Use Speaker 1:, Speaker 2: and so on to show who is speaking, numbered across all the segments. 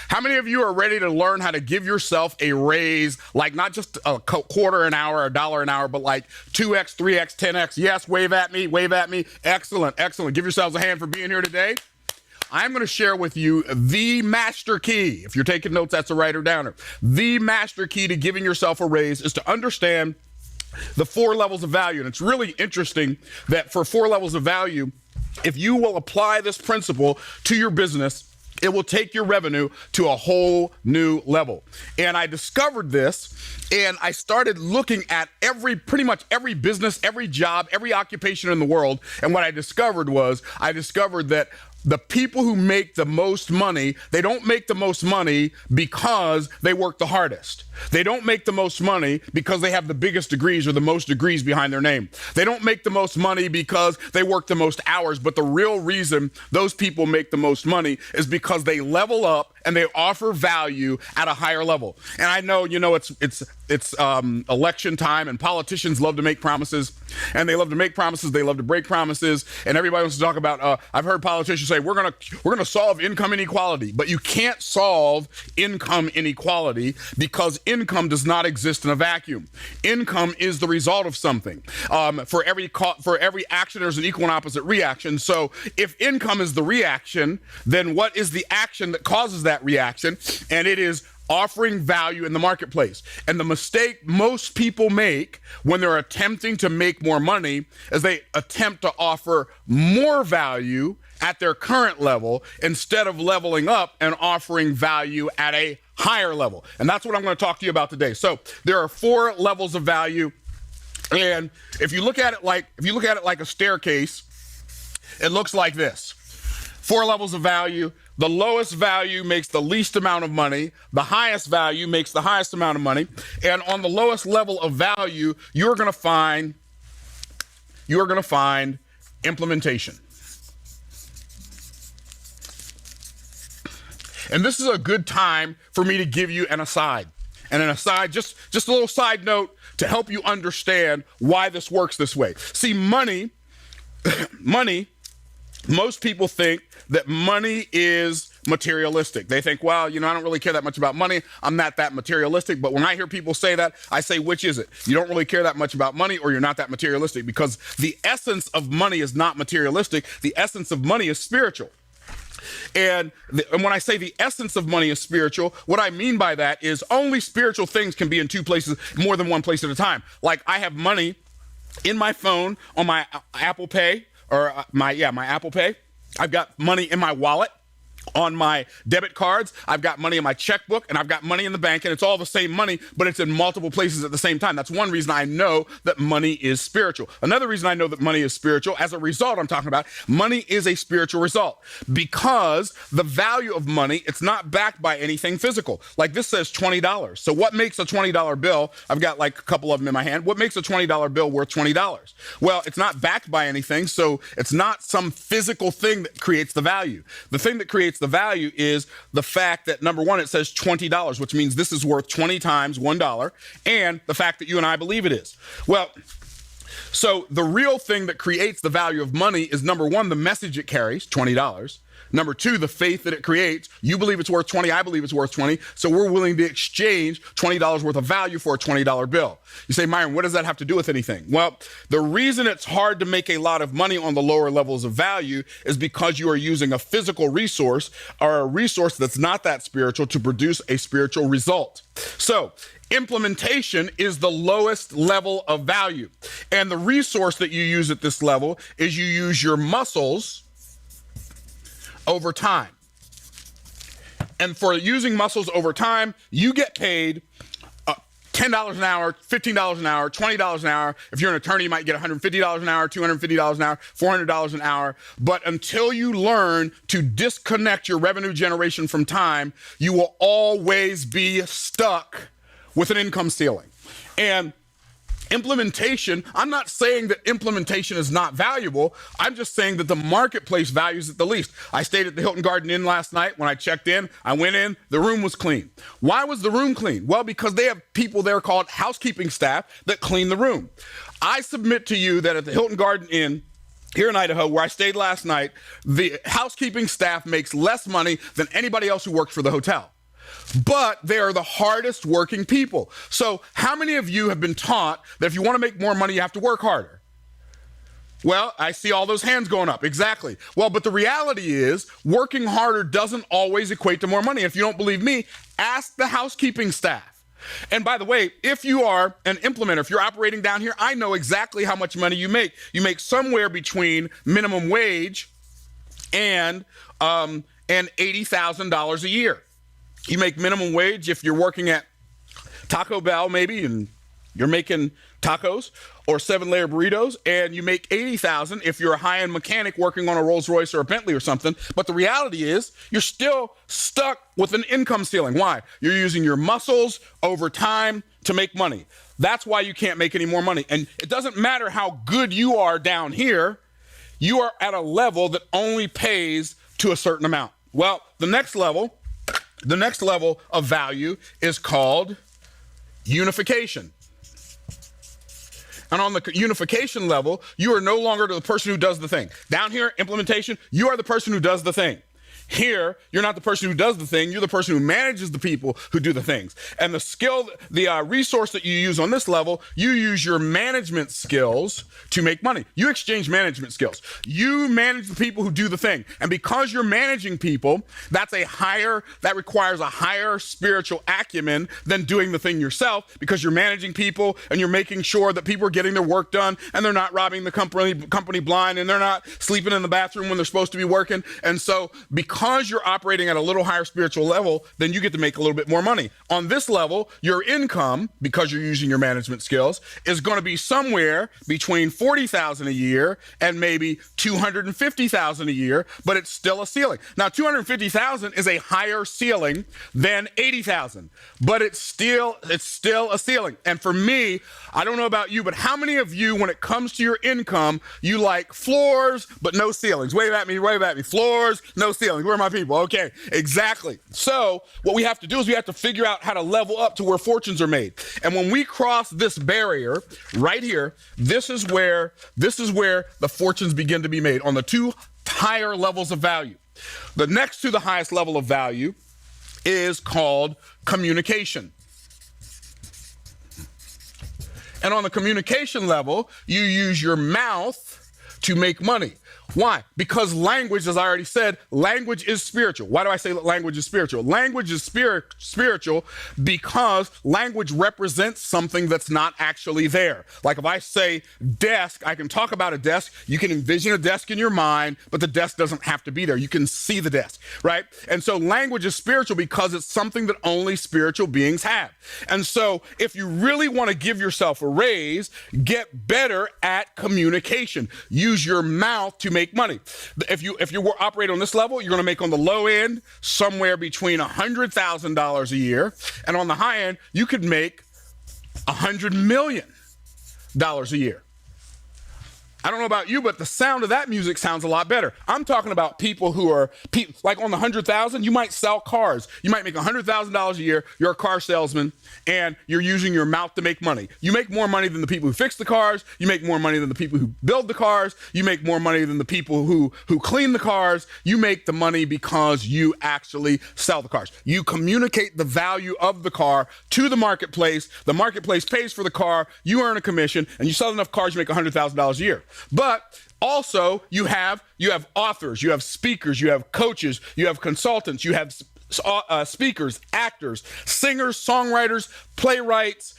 Speaker 1: How many of you are ready to learn how to give yourself a raise, like not just a quarter an hour, a dollar an hour, but like 2x, 3x, 10x? Yes, wave at me, wave at me. Excellent, excellent. Give yourselves a hand for being here today. I'm going to share with you the master key. If you're taking notes, that's a writer downer. The master key to giving yourself a raise is to understand the 4 levels of value. And it's really interesting that for 4 levels of value, if you will apply this principle to your business, it will take your revenue to a whole new level. And I discovered this, and I started looking at pretty much every business, every job, every occupation in the world. And what I discovered that the people who make the most money, they don't make the most money because they work the hardest. They don't make the most money because they have the biggest degrees or the most degrees behind their name. They don't make the most money because they work the most hours, but the real reason those people make the most money is because they level up and they offer value at a higher level. And I know, it's election time, and politicians love to make promises, and they love to make promises, they love to break promises, and everybody wants to talk about, I've heard politicians say, we're gonna solve income inequality, but you can't solve income inequality because income does not exist in a vacuum. Income is the result of something. For every action, there's an equal and opposite reaction. So if income is the reaction, then what is the action that causes that reaction? And it is offering value in the marketplace. And the mistake most people make when they're attempting to make more money is they attempt to offer more value at their current level instead of leveling up and offering value at a higher level. And that's what I'm going to talk to you about today. So there are 4 levels of value. And if you look at it like a staircase, it looks like this. 4 levels of value. The lowest value makes the least amount of money. The highest value makes the highest amount of money. And on the lowest level of value, you're going to find implementation. And this is a good time for me to give you an aside. And an aside, just a little side note to help you understand why this works this way. See, money, most people think that money is materialistic. They think, well, I don't really care that much about money. I'm not that materialistic. But when I hear people say that, I say, which is it? You don't really care that much about money, or you're not that materialistic? Because the essence of money is not materialistic. The essence of money is spiritual. And when I say the essence of money is spiritual, what I mean by that is only spiritual things can be in 2 places, more than 1 place at a time. Like I have money in my phone on my Apple Pay, or my Apple Pay. I've got money in my wallet on my debit cards. I've got money in my checkbook, and I've got money in the bank, and it's all the same money, but it's in multiple places at the same time. That's one reason I know that money is spiritual. Another reason I know that money is spiritual, as a result, I'm talking about, money is a spiritual result because the value of money, it's not backed by anything physical. Like this says $20. So what makes a $20 bill? I've got like a couple of them in my hand. What makes a $20 bill worth $20? Well, it's not backed by anything, so it's not some physical thing that creates the value. The thing that creates the value is the fact that, number one, it says $20, which means this is worth 20 times $1, and the fact that you and I believe it is. Well, so the real thing that creates the value of money is, number one, the message it carries, $20. Number 2, the faith that it creates. You believe it's worth 20, I believe it's worth 20, so we're willing to exchange $20 worth of value for a $20 bill. You say, Myron, what does that have to do with anything? Well, the reason it's hard to make a lot of money on the lower levels of value is because you are using a physical resource or a resource that's not that spiritual to produce a spiritual result. So implementation is the lowest level of value. And the resource that you use at this level is you use your muscles over time. And for using muscles over time, you get paid $10 an hour, $15 an hour, $20 an hour. If you're an attorney, you might get $150 an hour, $250 an hour, $400 an hour. But until you learn to disconnect your revenue generation from time, you will always be stuck with an income ceiling. And implementation, I'm not saying that implementation is not valuable. I'm just saying that the marketplace values it the least. I stayed at the Hilton Garden Inn last night. When I checked in, I went in, the room was clean. Why was the room clean? Well, because they have people there called housekeeping staff that clean the room. I submit to you that at the Hilton Garden Inn here in Idaho, where I stayed last night, the housekeeping staff makes less money than anybody else who works for the hotel. but they are the hardest working people. So how many of you have been taught that if you want to make more money, you have to work harder? Well, I see all those hands going up. Exactly. Well, but the reality is working harder doesn't always equate to more money. If you don't believe me, ask the housekeeping staff. And by the way, if you are an implementer, if you're operating down here, I know exactly how much money you make. You make somewhere between minimum wage and $80,000 a year. You make minimum wage if you're working at Taco Bell maybe, and you're making tacos or 7-layer burritos, and you make $80,000 if you're a high-end mechanic working on a Rolls Royce or a Bentley or something. But the reality is you're still stuck with an income ceiling. Why? You're using your muscles over time to make money. That's why you can't make any more money. And it doesn't matter how good you are down here, you are at a level that only pays to a certain amount. Well, the next level of value is called unification. And on the unification level, you are no longer the person who does the thing. Down here, implementation, you are the person who does the thing. Here, you're not the person who does the thing, you're the person who manages the people who do the things. And the skill, the resource that you use on this level, you use your management skills to make money. You exchange management skills. You manage the people who do the thing. And because you're managing people, that requires a higher spiritual acumen than doing the thing yourself, because you're managing people and you're making sure that people are getting their work done and they're not robbing the company blind and they're not sleeping in the bathroom when they're supposed to be working. And so because you're operating at a little higher spiritual level, then you get to make a little bit more money. On this level, your income, because you're using your management skills, is going to be somewhere between $40,000 a year and maybe $250,000 a year, but it's still a ceiling. Now, $250,000 is a higher ceiling than $80,000, but it's still a ceiling. And for me, I don't know about you, but how many of you, when it comes to your income, you like floors but no ceilings? Wave at me. Floors, no ceilings. Where are my people? Okay, exactly. So what we have to do is we have to figure out how to level up to where fortunes are made. And when we cross this barrier right here, this is where the fortunes begin to be made, on the two higher levels of value. The next to the highest level of value is called communication. And on the communication level, you use your mouth to make money. Why? Because language, as I already said, language is spiritual. Why do I say language is spiritual? Language is spiritual because language represents something that's not actually there. Like if I say desk, I can talk about a desk. You can envision a desk in your mind, but the desk doesn't have to be there. You can see the desk, right? And so language is spiritual because it's something that only spiritual beings have. And so if you really want to give yourself a raise, get better at communication. Use your mouth to make money. If you operate on this level, you're going to make on the low end somewhere between $100,000 a year, and on the high end, you could make $100 million a year. I don't know about you, but the sound of that music sounds a lot better. I'm talking about people who are, like on the 100,000, you might sell cars. You might make $100,000 a year. You're a car salesman and you're using your mouth to make money. You make more money than the people who fix the cars. You make more money than the people who build the cars. You make more money than the people who clean the cars. You make the money because you actually sell the cars. You communicate the value of the car to the marketplace. The marketplace pays for the car. You earn a commission, and you sell enough cars, you make $100,000 a year. But also you have authors, you have speakers, you have coaches, you have consultants, you have speakers, actors, singers, songwriters, playwrights,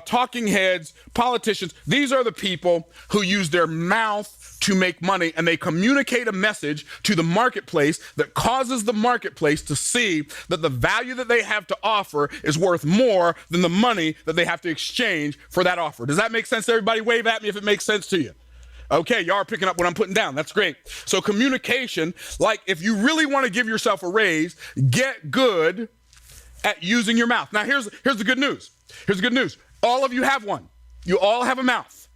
Speaker 1: talking heads, politicians. These are the people who use their mouth to make money, and they communicate a message to the marketplace that causes the marketplace to see that the value that they have to offer is worth more than the money that they have to exchange for that offer. Does that make sense to everybody? Wave at me if it makes sense to you. Okay, y'all are picking up what I'm putting down. That's great. So communication, like if you really want to give yourself a raise, get good at using your mouth. Now here's the good news. Here's the good news. All of you have one. You all have a mouth.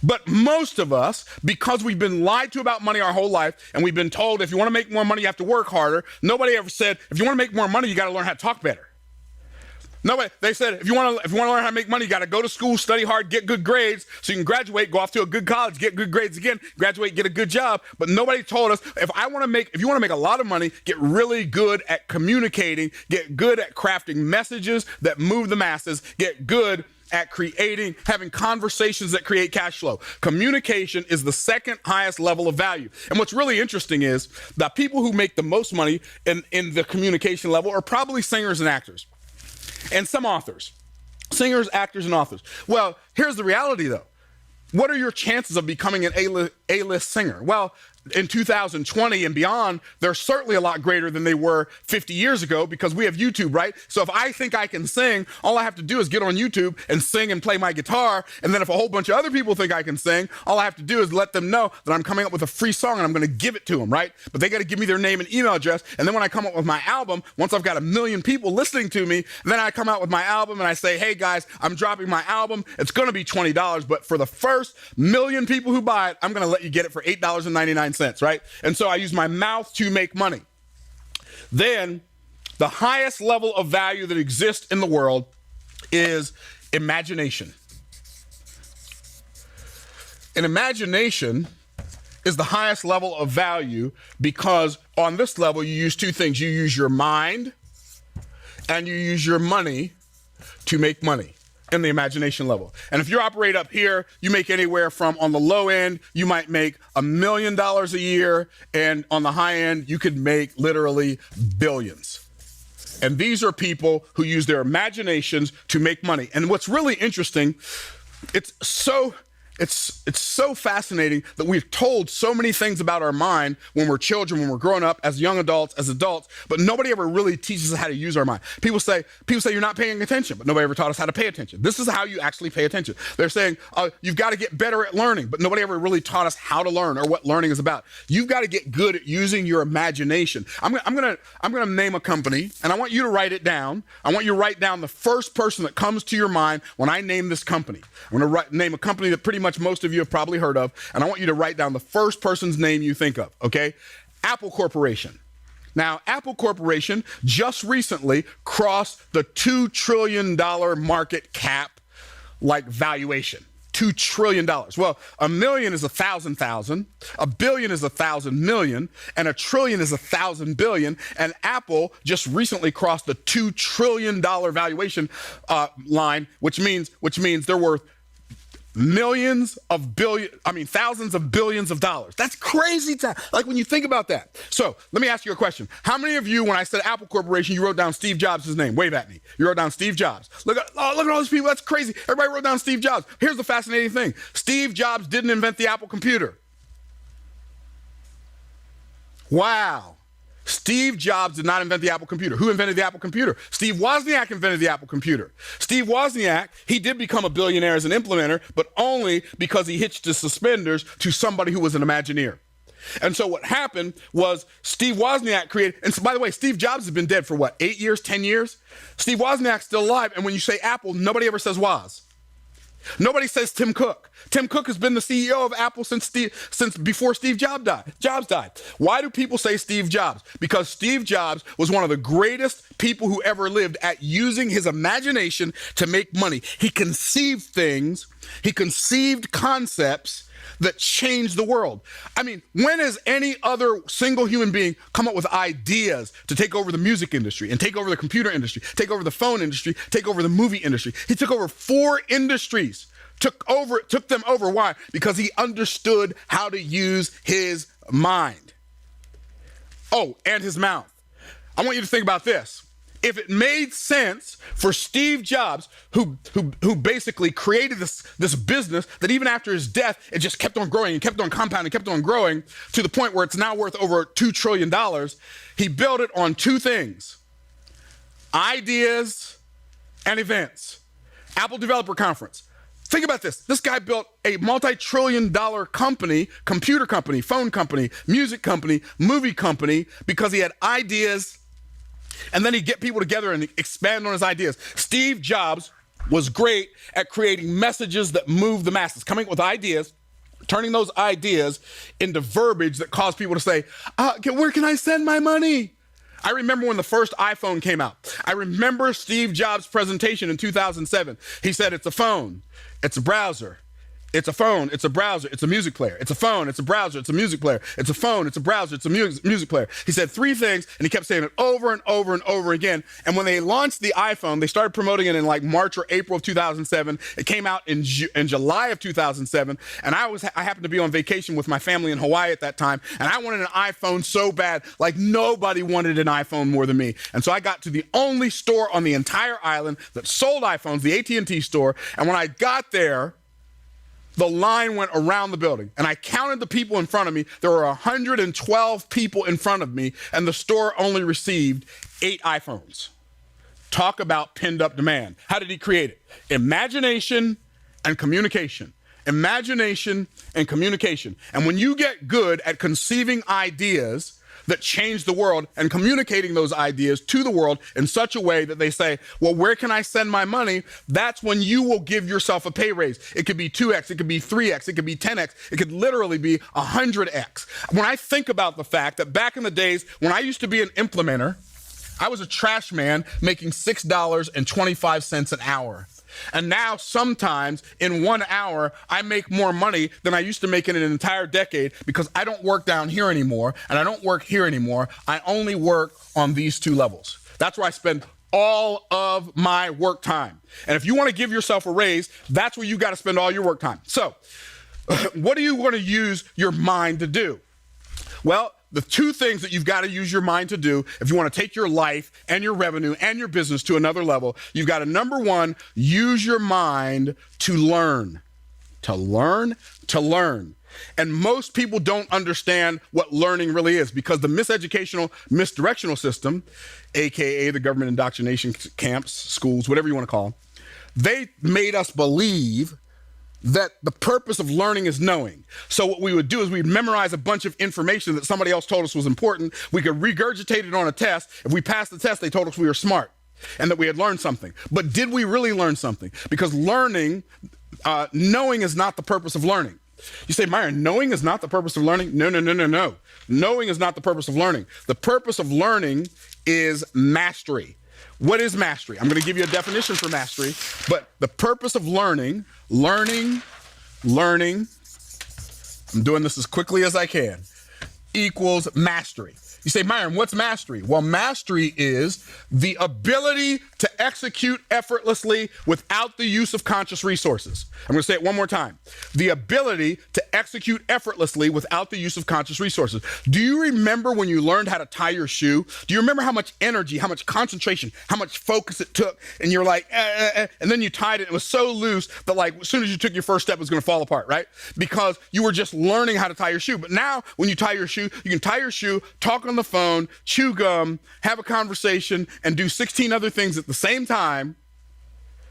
Speaker 1: But most of us, because we've been lied to about money our whole life, and we've been told if you want to make more money, you have to work harder. Nobody ever said, if you want to make more money, you got to learn how to talk better. Nobody. They said if you want to learn how to make money, you got to go to school, study hard, get good grades, so you can graduate, go off to a good college, get good grades again, graduate, get a good job. But nobody told us if you want to make a lot of money, get really good at communicating, get good at crafting messages that move the masses, get good at having conversations that create cash flow. Communication is the second highest level of value. And what's really interesting is that people who make the most money in the communication level are probably singers and actors and some authors. Singers, actors, and authors. Well, here's the reality though. What are your chances of becoming an A-list singer? Well, in 2020 and beyond, they're certainly a lot greater than they were 50 years ago because we have YouTube, right? So if I think I can sing, all I have to do is get on YouTube and sing and play my guitar. And then if a whole bunch of other people think I can sing, all I have to do is let them know that I'm coming up with a free song and I'm going to give it to them, right? But they got to give me their name and email address. And then when I come up with my album, once I've got 1 million people listening to me, then I come out with my album and I say, hey guys, I'm dropping my album. It's going to be $20, but for the first 1 million people who buy it, I'm going to let you get it for $8.99. Right? And so I use my mouth to make money. Then the highest level of value that exists in the world is imagination. And imagination is the highest level of value because on this level, you use two things. You use your mind and you use your money to make money. In the imagination level. And if you operate up here, you make anywhere from, on the low end, you might make $1 million a year. And on the high end, you could make literally billions. And these are people who use their imaginations to make money. And what's really interesting, it's so fascinating that we've told so many things about our mind when we're children, when we're growing up, as young adults, as adults, but nobody ever really teaches us how to use our mind. People say you're not paying attention, but nobody ever taught us how to pay attention. This is how you actually pay attention. They're saying you've got to get better at learning, but nobody ever really taught us how to learn or what learning is about. You've got to get good at using your imagination. I'm gonna name a company, and I want you to write it down. I want you to write down the first person that comes to your mind when I name this company. I'm gonna name a company that pretty much most of you have probably heard of, and I want you to write down the first person's name you think of, okay? Apple Corporation. Now, Apple Corporation just recently crossed the $2 trillion market cap valuation. $2 trillion. Well, 1 million is 1,000,000, 1 billion is 1,000 million, and 1 trillion is 1,000 billion. And Apple just recently crossed the $2 trillion valuation line, which means they're worth thousands of billions of dollars. That's crazy. Like when you think about that. So let me ask you a question. How many of you, when I said Apple Corporation, you wrote down Steve Jobs' name? Wave at me. You wrote down Steve Jobs. Look at all those people. That's crazy. Everybody wrote down Steve Jobs. Here's the fascinating thing. Steve Jobs didn't invent the Apple computer. Wow. Steve Jobs did not invent the Apple computer. Who invented the Apple computer? Steve Wozniak invented the Apple computer. Steve Wozniak, he did become a billionaire as an implementer, but only because he hitched his suspenders to somebody who was an Imagineer. And so what happened was Steve Wozniak created, and so by the way, Steve Jobs has been dead for what, 8 years, 10 years? Steve Wozniak's still alive, and when you say Apple, nobody ever says Woz. Nobody says Tim Cook. Tim Cook has been the CEO of Apple since before Steve Jobs died. Why do people say Steve Jobs? Because Steve Jobs was one of the greatest people who ever lived at using his imagination to make money. He conceived things, he conceived concepts that changed the world. I mean, when has any other single human being come up with ideas to take over the music industry and take over the computer industry, take over the phone industry, take over the movie industry? He took over 4 industries, took them over. Why? Because he understood how to use his mind. Oh, and his mouth. I want you to think about this. If it made sense for Steve Jobs, who basically created this business that even after his death, it just kept on growing and kept on compounding, kept on growing to the point where it's now worth over $2 trillion, he built it on 2 things: ideas and events. Apple Developer Conference. Think about this. This guy built a multi-trillion-dollar company, computer company, phone company, music company, movie company, because he had ideas. And then he'd get people together and expand on his ideas. Steve Jobs was great at creating messages that move the masses, coming up with ideas, turning those ideas into verbiage that caused people to say, where can I send my money? I remember when the first iPhone came out. I remember Steve Jobs' presentation in 2007. He said, it's a phone, it's a browser. It's a phone, it's a browser, it's a music player. It's a phone, it's a browser, it's a music player. It's a phone, it's a browser, it's a music player. He said 3 things, and he kept saying it over and over and over again. And when they launched the iPhone, they started promoting it in like March or April of 2007. It came out in July of 2007. And I happened to be on vacation with my family in Hawaii at that time. And I wanted an iPhone so bad, like nobody wanted an iPhone more than me. And so I got to the only store on the entire island that sold iPhones, the AT&T store. And when I got there, the line went around the building, and I counted the people in front of me. There were 112 people in front of me, and the store only received 8 iPhones. Talk about pinned up demand. How did he create it? Imagination and communication. Imagination and communication. And when you get good at conceiving ideas that change the world and communicating those ideas to the world in such a way that they say, well, where can I send my money? That's when you will give yourself a pay raise. It could be 2x, it could be 3x, it could be 10x, it could literally be 100x. When I think about the fact that back in the days when I used to be an implementer, I was a trash man making $6.25 an hour. And now sometimes in 1 hour, I make more money than I used to make in an entire decade because I don't work down here anymore and I don't work here anymore. I only work on these 2 levels. That's where I spend all of my work time. And if you want to give yourself a raise, that's where you got to spend all your work time. So what do you want to use your mind to do? Well, the 2 things that you've got to use your mind to do if you want to take your life and your revenue and your business to another level, you've got to, number 1, use your mind to learn. To learn. And most people don't understand what learning really is because the miseducational, misdirectional system, AKA the government indoctrination camps, schools, whatever you want to call them, they made us believe that the purpose of learning is knowing. So what we would do is we'd memorize a bunch of information that somebody else told us was important. We could regurgitate it on a test. If we passed the test, they told us we were smart and that we had learned something. But did we really learn something? Because knowing is not the purpose of learning. You say, Myron, knowing is not the purpose of learning? No. Knowing is not the purpose of learning. The purpose of learning is mastery. What is mastery? I'm going to give you a definition for mastery, but the purpose of learning, I'm doing this as quickly as I can, equals mastery. You say, Myron, what's mastery? Well, mastery is the ability to execute effortlessly without the use of conscious resources. I'm going to say it one more time. The ability to execute effortlessly without the use of conscious resources. Do you remember when you learned how to tie your shoe? Do you remember how much energy, how much concentration, how much focus it took? And you're like, and then you tied it. It was so loose that like as soon as you took your first step, it was going to fall apart, right? Because you were just learning how to tie your shoe. But now when you tie your shoe, you can tie your shoe, talk on the phone, chew gum, have a conversation, and do 16 other things at the same time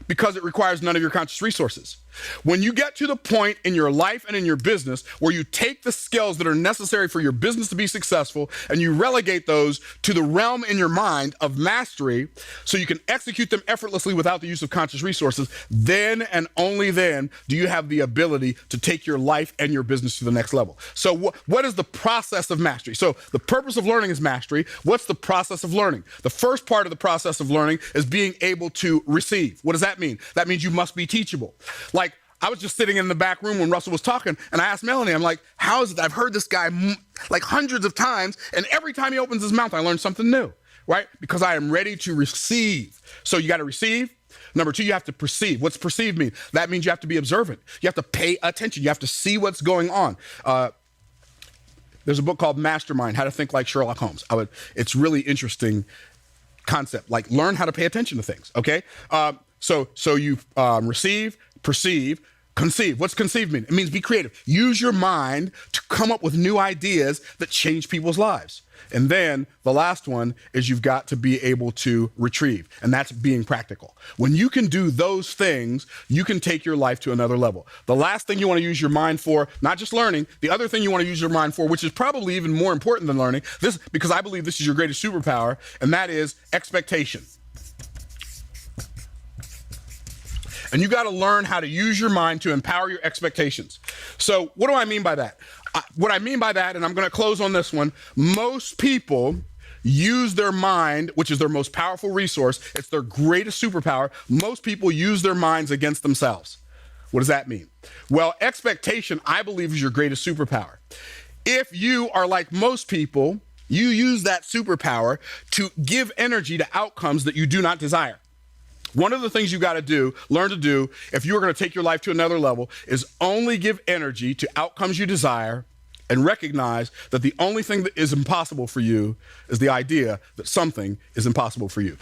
Speaker 1: because it requires none of your conscious resources. When you get to the point in your life and in your business where you take the skills that are necessary for your business to be successful and you relegate those to the realm in your mind of mastery so you can execute them effortlessly without the use of conscious resources, then and only then do you have the ability to take your life and your business to the next level. So what is the process of mastery? So the purpose of learning is mastery. What's the process of learning? The first part of the process of learning is being able to receive. What does that mean? That means you must be teachable. Like, I was just sitting in the back room when Russell was talking, and I asked Melanie, I'm like, how is it I've heard this guy like hundreds of times, and every time he opens his mouth, I learn something new, right? Because I am ready to receive. So you got to receive. Number 2, you have to perceive. What's perceive mean? That means you have to be observant. You have to pay attention. You have to see what's going on. There's a book called Mastermind, How to Think Like Sherlock Holmes. It's really interesting concept, like learn how to pay attention to things, okay? So you receive, perceive, conceive. What's conceive mean? It means be creative. Use your mind to come up with new ideas that change people's lives. And then the last one is you've got to be able to retrieve, and that's being practical. When you can do those things, you can take your life to another level. The last thing you want to use your mind for, not just learning, the other thing you want to use your mind for, which is probably even more important than learning, this because I believe this is your greatest superpower, and that is expectation. And you got to learn how to use your mind to empower your expectations. So what do I mean by that? What I mean by that, and I'm going to close on this one, most people use their mind, which is their most powerful resource. It's their greatest superpower. Most people use their minds against themselves. What does that mean? Well, expectation, I believe, is your greatest superpower. If you are like most people, you use that superpower to give energy to outcomes that you do not desire. One of the things you got to do, learn to do, if you're going to take your life to another level, is only give energy to outcomes you desire and recognize that the only thing that is impossible for you is the idea that something is impossible for you.